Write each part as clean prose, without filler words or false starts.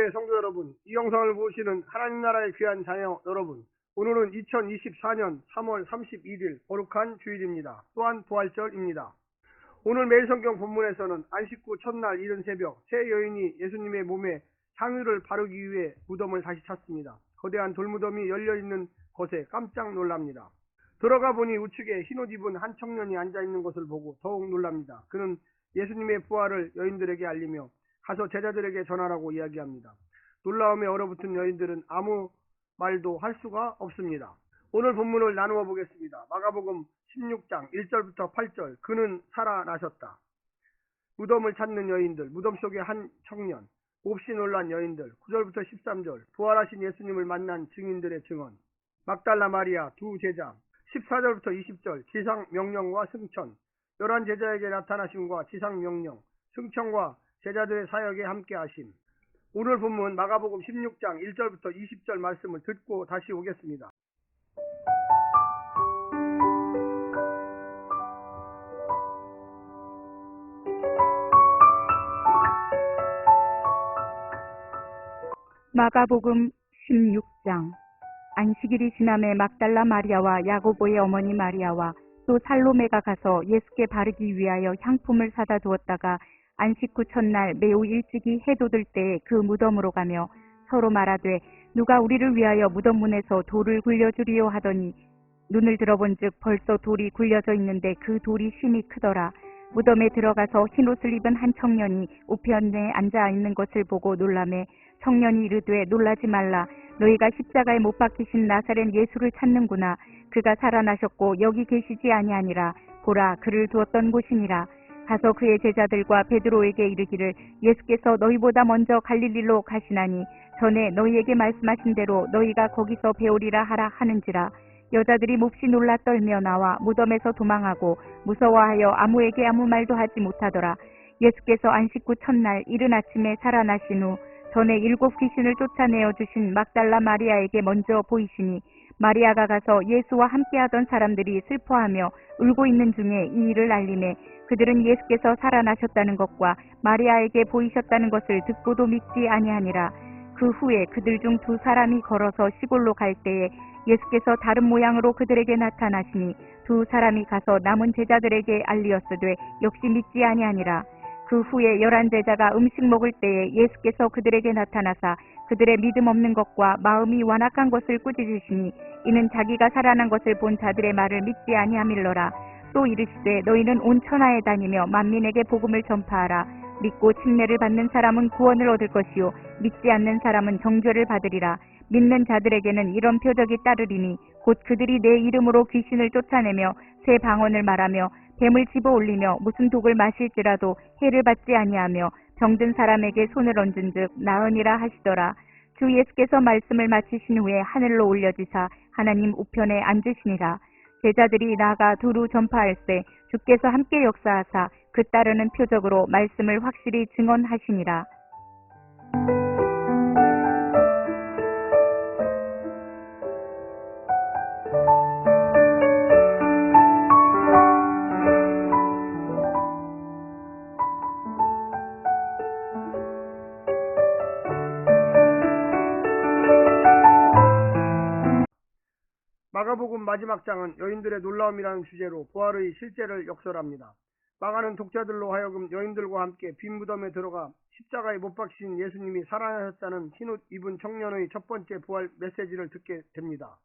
한국교회 성도 여러분, 이 영상을 보시는 하나님 나라의 귀한 자녀 여러분, 오늘은 2024년 3월 31일 거룩한 주일입니다. 또한 부활절입니다. 오늘 매일 성경 본문에서는 안식 후 첫날 이른 새벽 세 여인이 예수님의 몸에 향유를 바르기 위해 무덤을 다시 찾습니다. 거대한 돌무덤이 열려있는 것에 깜짝 놀랍니다. 들어가 보니 우측에 흰옷 입은 한 청년이 앉아있는 것을 보고 더욱 놀랍니다. 그는 예수님의 부활을 여인들에게 알리며 가서 제자들에게 전하라고 이야기합니다. 놀라움에 얼어붙은 여인들은 아무 말도 할 수가 없습니다. 오늘 본문을 나누어 보겠습니다. 마가복음 16장 1절부터 8절. 그는 살아나셨다. 무덤을 찾는 여인들, 무덤 속의 한 청년, 몹시 놀란 여인들, 9절부터 13절. 부활하신 예수님을 만난 증인들의 증언, 막달라 마리아 두 제자, 14절부터 20절. 지상 명령과 승천, 11 제자에게 나타나심과 지상 명령, 승천과 제자들의 사역에 함께 하심. 오늘 본문 마가복음 16장 1절부터 20절 말씀을 듣고 다시 오겠습니다. 마가복음 16장. 안식일이 지남에 막달라 마리아와 야고보의 어머니 마리아와 또 살로메가 가서 예수께 바르기 위하여 향품을 사다 두었다가 안식 후 첫날 매우 일찍이 해 돋을 때에 그 무덤으로 가며 서로 말하되 누가 우리를 위하여 무덤 문에서 돌을 굴려주리요 하더니 눈을 들어본즉 벌써 돌이 굴려져 있는데 그 돌이 심히 크더라. 무덤에 들어가서 흰옷을 입은 한 청년이 우편에 앉아 있는 것을 보고 놀라매 청년이 이르되 놀라지 말라. 너희가 십자가에 못 박히신 나사렛 예수를 찾는구나. 그가 살아나셨고 여기 계시지 아니하니라. 보라, 그를 두었던 곳이니라. 가서 그의 제자들과 베드로에게 이르기를 예수께서 너희보다 먼저 갈릴리로 가시나니 전에 너희에게 말씀하신 대로 너희가 거기서 배우리라 하라 하는지라. 여자들이 몹시 놀라 떨며 나와 무덤에서 도망하고 무서워하여 아무에게 아무 말도 하지 못하더라. 예수께서 안식 후 첫날 이른 아침에 살아나신 후 전에 7 귀신을 쫓아내어 주신 막달라 마리아에게 먼저 보이시니 마리아가 가서 예수와 함께하던 사람들이 슬퍼하며 울고 있는 중에 이 일을 알리매 그들은 예수께서 살아나셨다는 것과 마리아에게 보이셨다는 것을 듣고도 믿지 아니하니라. 그 후에 그들 중 2 사람이 걸어서 시골로 갈 때에 예수께서 다른 모양으로 그들에게 나타나시니 2 사람이 가서 남은 제자들에게 알리었으되 역시 믿지 아니하니라. 그 후에 11 제자가 음식 먹을 때에 예수께서 그들에게 나타나사 그들의 믿음 없는 것과 마음이 완악한 것을 꾸짖으시니 이는 자기가 살아난 것을 본 자들의 말을 믿지 아니함일러라. 또 이르시되 너희는 온 천하에 다니며 만민에게 복음을 전파하라. 믿고 침례를 받는 사람은 구원을 얻을 것이요 믿지 않는 사람은 정죄를 받으리라. 믿는 자들에게는 이런 표적이 따르리니 곧 그들이 내 이름으로 귀신을 쫓아내며 새 방언을 말하며 뱀을 집어 올리며 무슨 독을 마실지라도 해를 받지 아니하며 병든 사람에게 손을 얹은즉 나으니라 하시더라. 주 예수께서 말씀을 마치신 후에 하늘로 올려지사 하나님 우편에 앉으시니라. 제자들이 나가 두루 전파할세 주께서 함께 역사하사 그 따르는 표적으로 말씀을 확실히 증언하시니라. 마가복음 마지막 장은 여인들의 놀라움이라는 주제로 부활의 실제를 역설합니다. 마가는 독자들로 하여금 여인들과 함께 빈 무덤에 들어가 십자가에 못 박히신 예수님이 살아나셨다는 흰옷 입은 청년의 첫 번째 부활 메시지를 듣게 됩니다.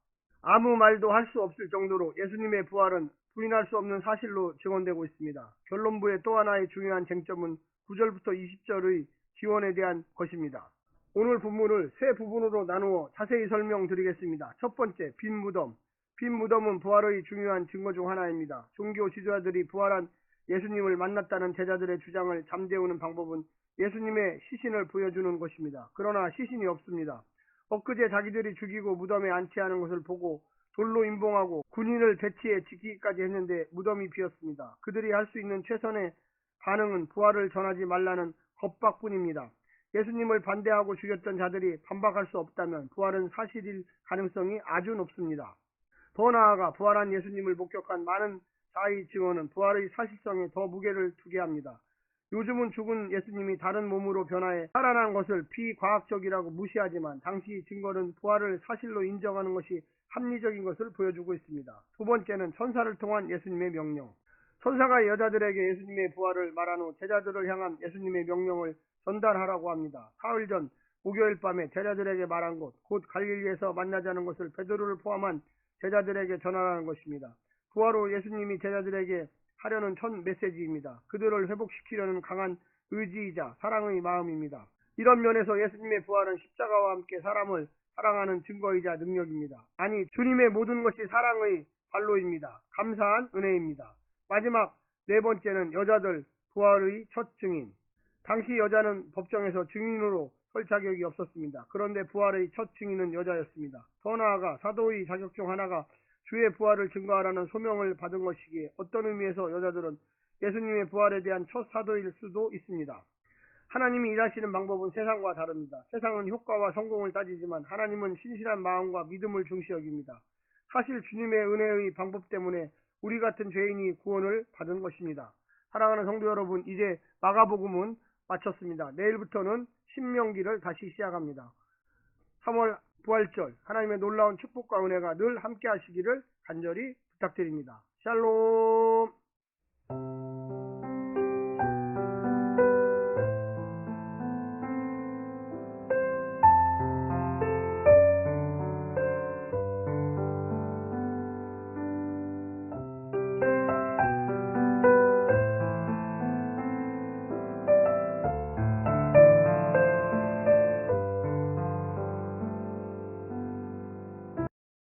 아무 말도 할 수 없을 정도로 예수님의 부활은 부인할 수 없는 사실로 증언되고 있습니다. 결론부의 또 하나의 중요한 쟁점은 9절부터 20절의 기원에 대한 것입니다. 오늘 본문을 세 부분으로 나누어 자세히 설명드리겠습니다. 첫 번째, 빈 무덤. 빈 무덤은 부활의 중요한 증거 중 하나입니다. 종교 지도자들이 부활한 예수님을 만났다는 제자들의 주장을 잠재우는 방법은 예수님의 시신을 보여주는 것입니다. 그러나 시신이 없습니다. 엊그제 자기들이 죽이고 무덤에 안치하는 것을 보고 돌로 임봉하고 군인을 배치해 지키기까지 했는데 무덤이 비었습니다. 그들이 할 수 있는 최선의 반응은 부활을 전하지 말라는 겁박뿐입니다. 예수님을 반대하고 죽였던 자들이 반박할 수 없다면 부활은 사실일 가능성이 아주 높습니다. 더 나아가 부활한 예수님을 목격한 많은 자의 증언은 부활의 사실성에 더 무게를 두게 합니다. 요즘은 죽은 예수님이 다른 몸으로 변화해 살아난 것을 비과학적이라고 무시하지만 당시 증거는 부활을 사실로 인정하는 것이 합리적인 것을 보여주고 있습니다. 두 번째는 천사를 통한 예수님의 명령. 천사가 여자들에게 예수님의 부활을 말한 후 제자들을 향한 예수님의 명령을 전달하라고 합니다. 사흘 전 목요일 밤에 제자들에게 말한 곳, 곧 갈릴리에서 만나자는 것을 베드로를 포함한 제자들에게 전하라는 것입니다. 부활 후 예수님이 제자들에게 하려는 첫 메시지입니다. 그들을 회복시키려는 강한 의지이자 사랑의 마음입니다. 이런 면에서 예수님의 부활은 십자가와 함께 사람을 사랑하는 증거이자 능력입니다. 아니, 주님의 모든 것이 사랑의 발로입니다. 감사한 은혜입니다. 마지막 네 번째는 여자들 부활의 첫 증인. 당시 여자는 법정에서 증인으로 설 자격이 없었습니다. 그런데 부활의 첫 증인은 여자였습니다. 더 나아가 사도의 자격 중 하나가 주의 부활을 증거하라는 소명을 받은 것이기에 어떤 의미에서 여자들은 예수님의 부활에 대한 첫 사도일 수도 있습니다. 하나님이 일하시는 방법은 세상과 다릅니다. 세상은 효과와 성공을 따지지만 하나님은 신실한 마음과 믿음을 중시 여깁니다. 사실 주님의 은혜의 방법 때문에 우리 같은 죄인이 구원을 받은 것입니다. 사랑하는 성도 여러분, 이제 마가복음은 마쳤습니다. 내일부터는 신명기를 다시 시작합니다. 3월 부활절 하나님의 놀라운 축복과 은혜가 늘 함께 하시기를 간절히 부탁드립니다. 샬롬.